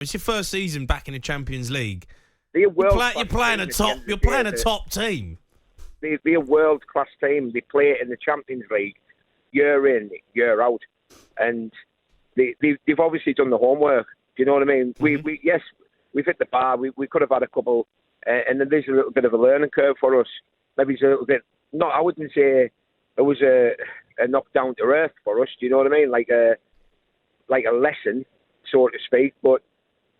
It's your first season back in the Champions League. You're playing a top team. They're a world-class team. They play in the Champions League year in, year out. And they've obviously done the homework. Do you know what I mean? Mm-hmm. We've hit the bar. We could have had a couple. And then there's a little bit of a learning curve for us. Maybe it's a little bit... No, I wouldn't say it was a knock down to earth for us. Do you know what I mean? Like a lesson, so to speak. But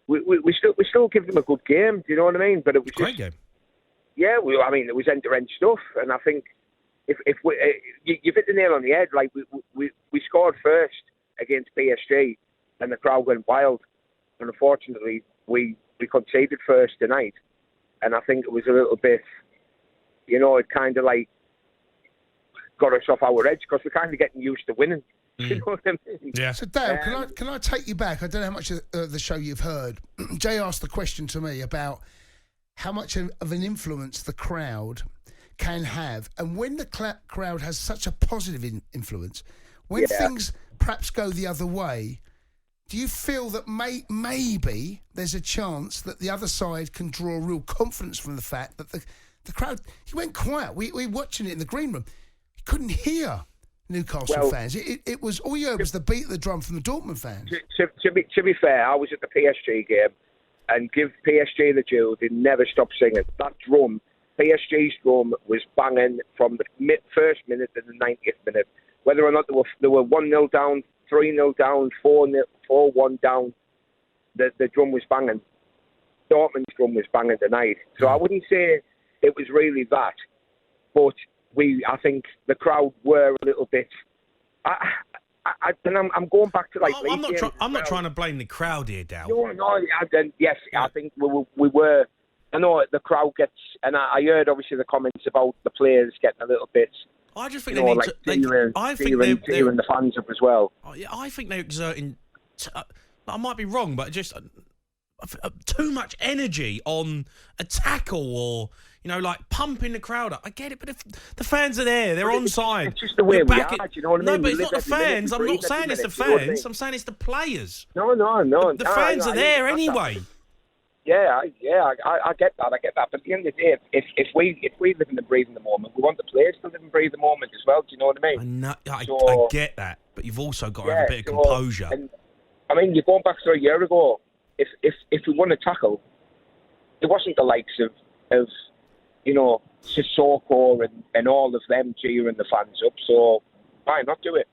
we still give them a good game. Do you know what I mean? But it was great game. Yeah, it was end-to-end stuff, and I think if you've hit the nail on the head. Like we scored first against PSG, and the crowd went wild. And unfortunately, we conceded first tonight, and I think it was a little bit, it kind of like got us off our edge because we're kind of getting used to winning. You know what I mean? Yeah. So Dale, can I take you back? I don't know how much of the show you've heard. Jay asked the question to me about how much of an influence the crowd can have, and when the crowd has such a positive influence, when things perhaps go the other way, do you feel that maybe there's a chance that the other side can draw real confidence from the fact that the crowd, he went quiet. We were watching it in the green room. You couldn't hear Newcastle fans. It was all you heard was the beat of the drum from the Dortmund fans. To be fair, I was at the PSG game, and give PSG the due, they never stopped singing. That drum, PSG's drum, was banging from the first minute to the 90th minute. Whether or not they were 1-0 down, 3-0 down, 4-1 down, the drum was banging. Dortmund's drum was banging tonight. So I wouldn't say it was really that, but I think the crowd were a little bit. I'm going back to like. I'm not trying to blame the crowd here, Dal. No. Yes, I think we were. I know the crowd gets, and I heard obviously the comments about the players getting a little bit. I just think they need to. I think they're the fans up as well. I think they're exerting. I might be wrong, but just too much energy on a tackle or like pumping the crowd up. I get it, but if the fans are there, they're on side. It's just the way we are. You know what I mean? No, but it's not the fans. I'm not saying it's the fans. I'm saying it's the players. No. The fans are there anyway. Yeah, I get that. But at the end of the day, if we live in the breathe in the moment, we want the players to live and breathe the moment as well. Do you know what I mean? I get that, but you've also got to have a bit of composure. And, you're going back to a year ago. If we won a tackle, there wasn't the likes of Sissoko and all of them cheering the fans up. So why not do it?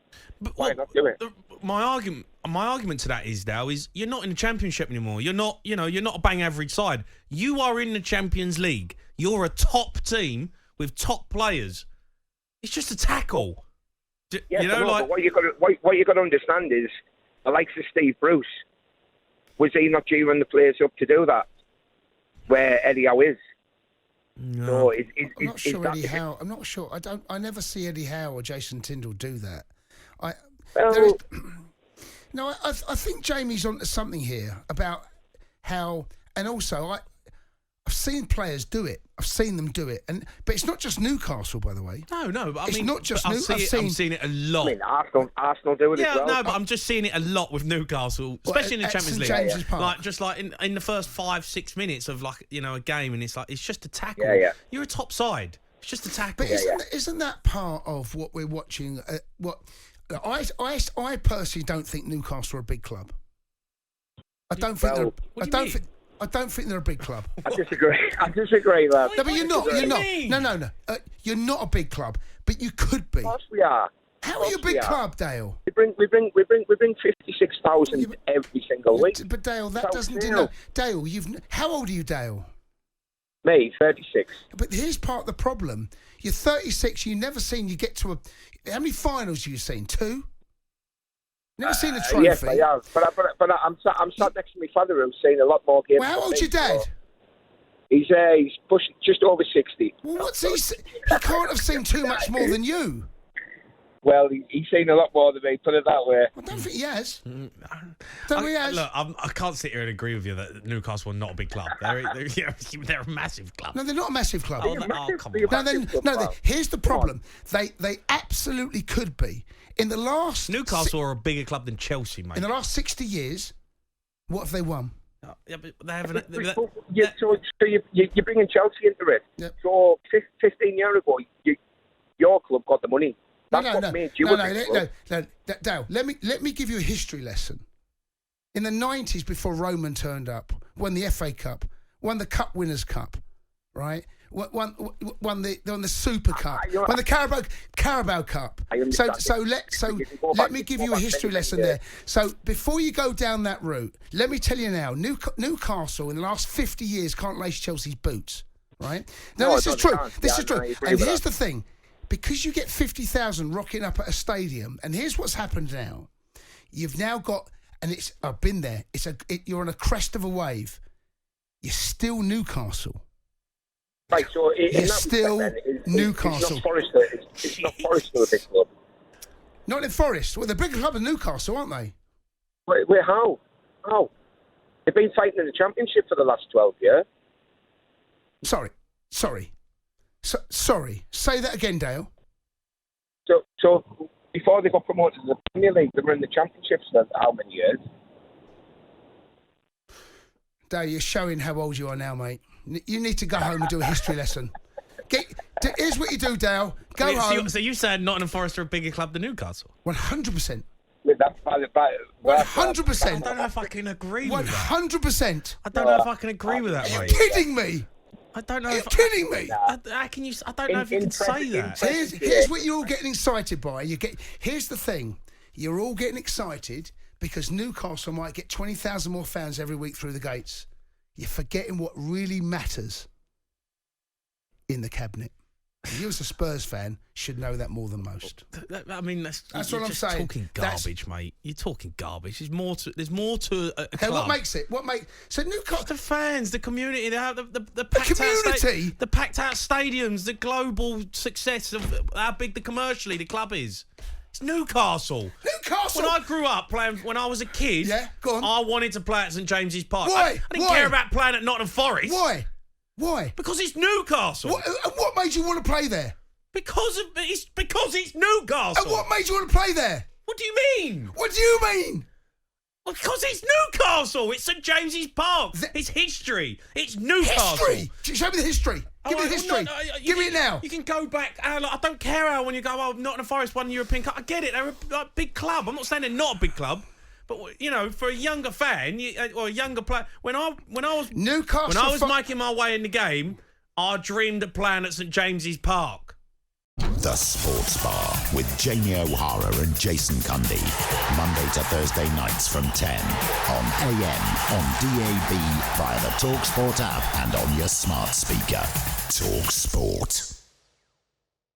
Why not do it? My argument to that is, Dal, is you're not in the Championship anymore. You're not a bang average side. You are in the Champions League. You're a top team with top players. It's just a tackle. But what you got to understand is, the likes of Steve Bruce, was he not cheering the players up to do that? Where Eddie Howe is. No, I'm not sure Eddie Howe. I'm not sure. I never see Eddie Howe or Jason Tindall do that. I think Jamie's onto something here about how, and also I've seen players do it. I've seen them do it, but it's not just Newcastle, by the way. No, but it's not just Newcastle. I'm seeing it a lot. Arsenal do it as well. No, but I'm just seeing it a lot with Newcastle, especially in the Champions League. James's Park. Like in the first 5-6 minutes of a game, and it's just a tackle. Yeah. You're a top side. It's just a tackle. But isn't that part of what we're watching? I personally don't think Newcastle are a big club. I don't think they're a big club. I disagree, lad. No, but you're not. No. You're not a big club, but you could be. Of course we are. How are you a big club, Dale? We bring 56,000 every single week. But Dale, that doesn't denote. Dale, how old are you, Dale? Me, 36. But here's part of the problem. You're 36. You've never seen you get to how many finals have you seen? 2. Never seen a trophy. Yes, I have. But I'm sat next to my father who's seen a lot more games. Well, how old's your dad? He's pushing just over 60. Well, what's he? He can't have seen too much more than you. Well, he's seen a lot more than me, put it that way. I don't think he has. Look, I can't sit here and agree with you that Newcastle are not a big club. They're a massive club. No, they're not a massive club. Come on. Here's the problem. They absolutely could be. In the last... Newcastle are a bigger club than Chelsea, mate. In the last 60 years, what have they won? Yeah, but they haven't. So you're bringing Chelsea into it. Yep. So 15 years ago, your club got the money. That's what made you a big club. No, Dale, let me give you a history lesson. In the 90s, before Roman turned up, won the FA Cup, won the Cup Winners' Cup, right? Won the Super Cup, won the Carabao Cup. So let me give you a history lesson there. So before you go down that route, let me tell you now, Newcastle in the last 50 years can't lace Chelsea's boots, right? No, this is true. This is true. And here's the thing. Because you get 50,000 rocking up at a stadium, and here's what's happened now. You've now got, and I've been there, you're on a crest of a wave. You're still Newcastle. Right, so you're still Newcastle. It's not Forest who are a big club. Not in Forest. Well, they're a bigger club than Newcastle, aren't they? Wait, how? How? They've been fighting in the Championship for the last 12 years. Sorry. Sorry. Say that again, Dale. So before they got promoted to the Premier League, they were in the Championships for how many years? Dale, you're showing how old you are now, mate. You need to go home and do a history lesson. Here's what you do, Dale. Go home. So you said Nottingham Forest are a bigger club than Newcastle? 100%. 100%. I don't know if I can agree with that. 100%. I don't know if I can agree with that, mate. You're kidding me. I don't know. You're kidding me. How can you? I don't know if you can say that. Here's what you're all getting excited by. Here's the thing. You're all getting excited because Newcastle might get 20,000 more fans every week through the gates. You're forgetting what really matters in the cabinet. You as a Spurs fan should know that more than most. I mean, that's what I'm saying. Talking garbage, mate. You're talking garbage. There's more to a club. What makes it? So Newcastle? The fans, the community, the community, the packed out stadiums, the global success of how big the commercially the club is. It's Newcastle. Newcastle. When I grew up playing, when I was a kid, go on. I wanted to play at St James's Park. Why? I didn't care about playing at Nottingham Forest. Why? Because it's Newcastle. What made you want to play there? Because it's Newcastle. And what made you want to play there? What do you mean? What do you mean? Well, because it's Newcastle. It's St James's Park. It's history. It's Newcastle. History? Show me the history. Give me the history. Give me it now. You can go back. I don't care how when you go, Nottingham Forest won the European Cup. I get it. They're a big club. I'm not saying they're not a big club. But, you know, for a younger fan or a younger player, when I was making my way in the game, I dreamed of playing at St James's Park. The Sports Bar with Jamie O'Hara and Jason Cundy. Monday to Thursday nights from 10 on AM, on DAB, via the talkSPORT app and on your smart speaker. talkSPORT.